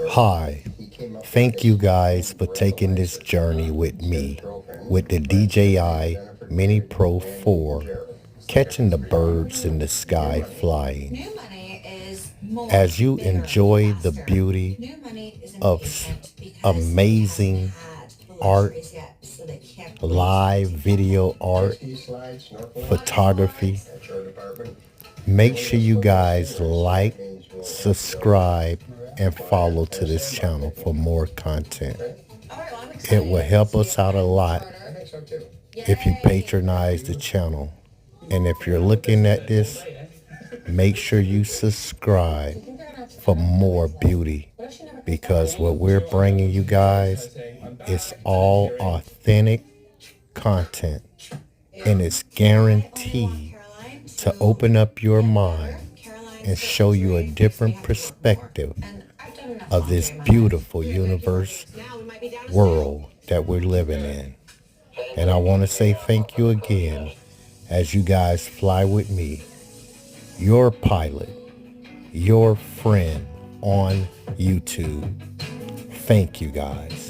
Hi, thank you guys for taking this journey with me with the DJI Mini Pro 4, catching the birds in the sky flying. As you enjoy the beauty of amazing art, live video art, photography, make sure you guys like, subscribe, and follow to this channel for more content. It will help us out a lot if you patronize the channel. And if you're looking at this, make sure you subscribe for more beauty, because what we're bringing you guys is all authentic content, and it's guaranteed to open up your mind and show you a different perspective of this beautiful universe world that we're living in. And I want to say thank you again as you guys fly with me, your pilot, your friend on YouTube. Thank you guys.